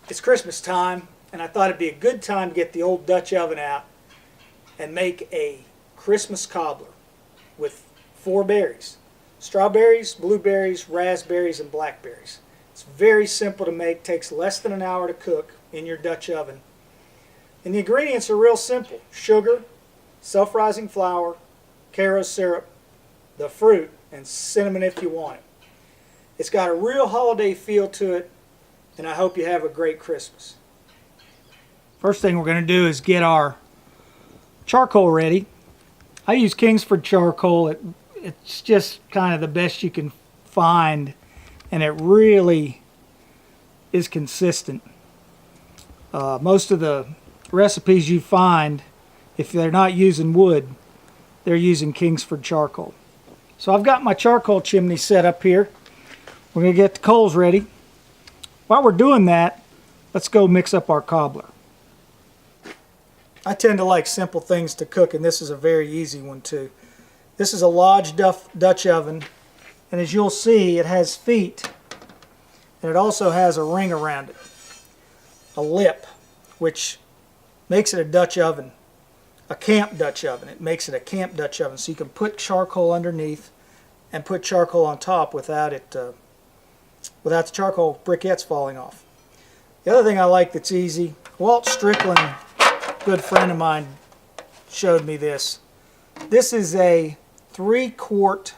It's Christmas time, and I thought it'd be a good time to get the old Dutch oven out and make a Christmas cobbler with 4 berries: strawberries, blueberries, raspberries, and blackberries. It's very simple to make, takes less than an hour to cook in your Dutch oven. And the ingredients are real simple: sugar, self-rising flour, Karo syrup, the fruit, and cinnamon if you want it. It's got a real holiday feel to it, and I hope you have a great Christmas. First thing we're going to do is get our charcoal ready. I use Kingsford charcoal. It's just kind of the best you can find, and it really is consistent. Most of the recipes you find, if they're not using wood, they're using Kingsford charcoal. So I've got my charcoal chimney set up here. We're going to get the coals ready. While we're doing that, let's go mix up our cobbler. I tend to like simple things to cook, and this is a very easy one too. This is a Lodge Dutch oven, and as you'll see, it has feet, and it also has a ring around it, a lip, which makes it a Dutch oven, a camp Dutch oven. It makes it a camp Dutch oven, so you can put charcoal underneath and put charcoal on top without the charcoal briquettes falling off. The other thing I like that's easy, Walt Strickland, a good friend of mine, showed me this. This is a 3-quart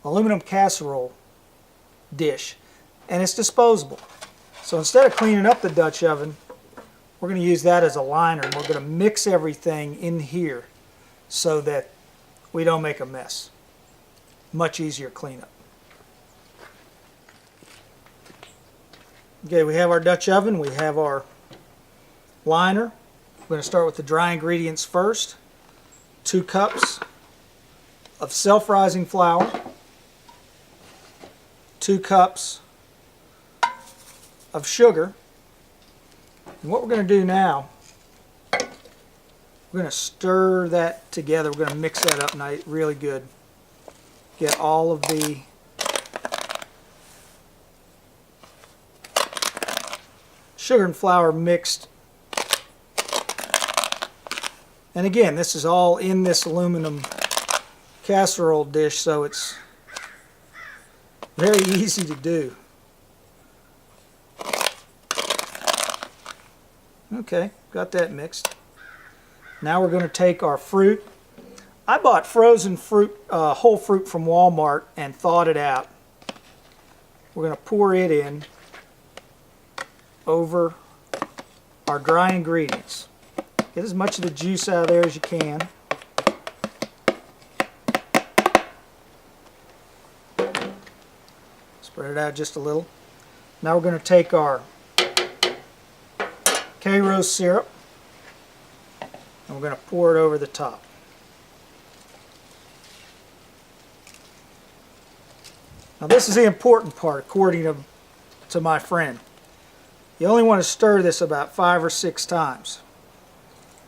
aluminum casserole dish, and it's disposable. So instead of cleaning up the Dutch oven, we're going to use that as a liner, and we're going to mix everything in here so that we don't make a mess. Much easier cleanup. Okay, we have our Dutch oven, we have our liner. We're going to start with the dry ingredients first. 2 cups of self-rising flour, 2 cups of sugar. And what we're going to do now, we're going to stir that together. We're going to mix that up nice, really good. Get all of the sugar and flour mixed. And again, this is all in this aluminum casserole dish, so it's very easy to do. Okay, got that mixed. Now we're going to take our fruit. I bought frozen fruit, whole fruit from Walmart, and thawed it out. We're going to pour it in over our dry ingredients. Get as much of the juice out of there as you can. Spread it out just a little. Now we're going to take our Karo syrup, and we're going to pour it over the top. Now this is the important part, according to my friend. You only want to stir this about 5 or 6 times.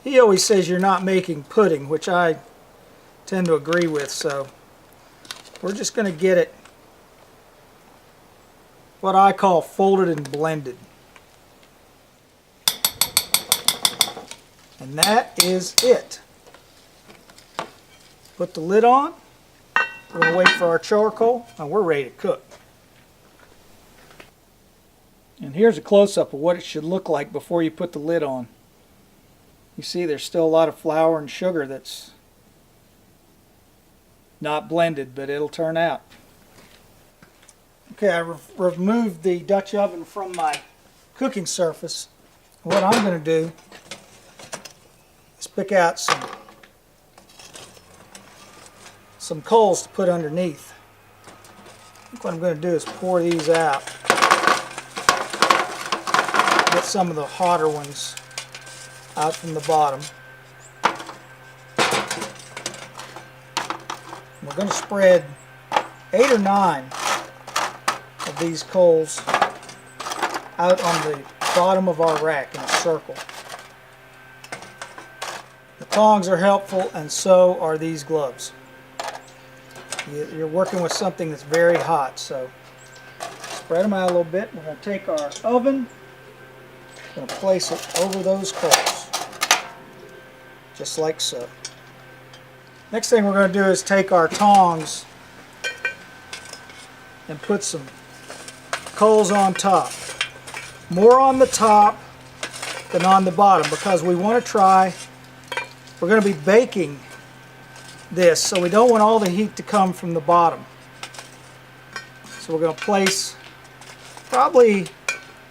He always says you're not making pudding, which I tend to agree with, so we're just going to get it what I call folded and blended. And that is it. Put the lid on. We're going to wait for our charcoal, and we're ready to cook. And here's a close-up of what it should look like before you put the lid on. You see there's still a lot of flour and sugar that's not blended, but it'll turn out. Okay, I removed the Dutch oven from my cooking surface. What I'm going to do is pick out some coals to put underneath. I think what I'm going to do is pour these out. Get some of the hotter ones out from the bottom. We're going to spread 8 or 9 of these coals out on the bottom of our rack in a circle. The tongs are helpful, and so are these gloves. You're working with something that's very hot, so spread them out a little bit. We're going to take our oven, I'm going to place it over those coals, just like so. Next thing we're going to do is take our tongs and put some coals on top. More on the top than on the bottom, because we want to try, we're going to be baking this, so we don't want all the heat to come from the bottom. So we're going to place probably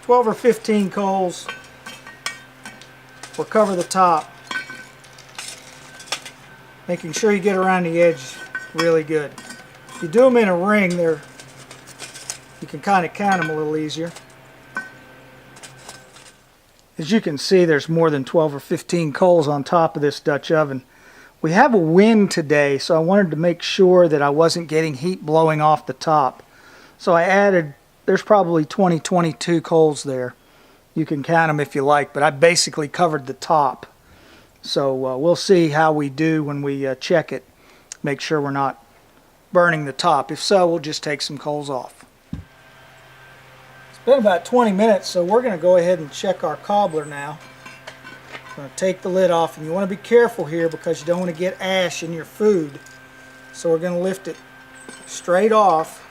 12 or 15 coals. We'll cover the top, making sure you get around the edge really good. If you do them in a ring, you can kind of count them a little easier. As you can see, there's more than 12 or 15 coals on top of this Dutch oven. We have a wind today, so I wanted to make sure that I wasn't getting heat blowing off the top. So I added, there's probably 22 coals there. You can count them if you like, but I basically covered the top. So we'll see how we do when we check it. Make sure we're not burning the top. If so, we'll just take some coals off. It's been about 20 minutes, so we're going to go ahead and check our cobbler now. I'm going to take the lid off, and you want to be careful here because you don't want to get ash in your food. So we're going to lift it straight off.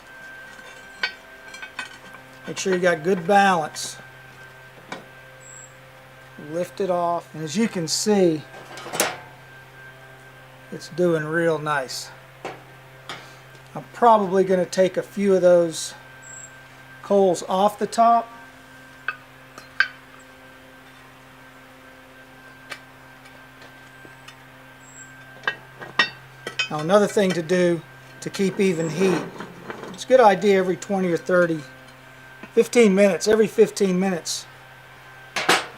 Make sure you got good balance. Lift it off, and as you can see, it's doing real nice. I'm probably going to take a few of those coals off the top. Now another thing to do to keep even heat, it's a good idea every 20 or 30, 15 minutes, every 15 minutes,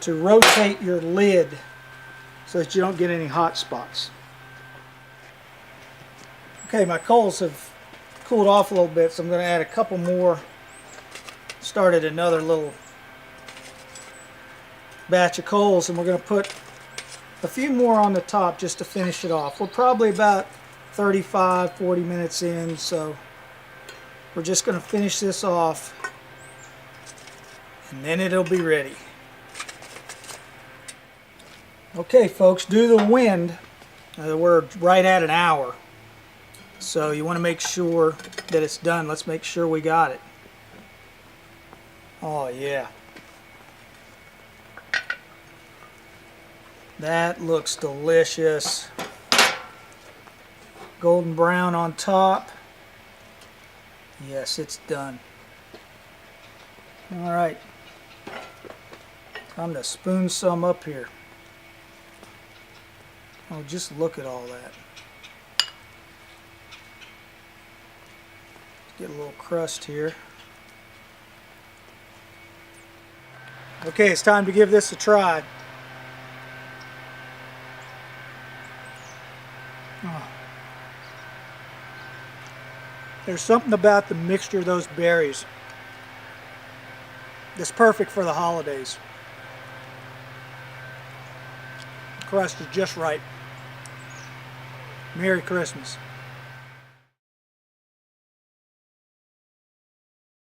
to rotate your lid so that you don't get any hot spots. Okay, my coals have cooled off a little bit, so I'm going to add a couple more. Started another little batch of coals, and we're going to put a few more on the top just to finish it off. We're probably about 35-40 minutes in, so we're just going to finish this off, and then it'll be ready. Okay folks, due to the wind, we're right at an hour, so you want to make sure that it's done. Let's make sure we got it. Oh yeah, that looks delicious. Golden brown on top. Yes, it's done. Alright, time to spoon some up here. Oh, just look at all that. Get a little crust here. Okay, it's time to give this a try. Oh. There's something about the mixture of those berries that's perfect for the holidays. The crust is just right. Merry Christmas.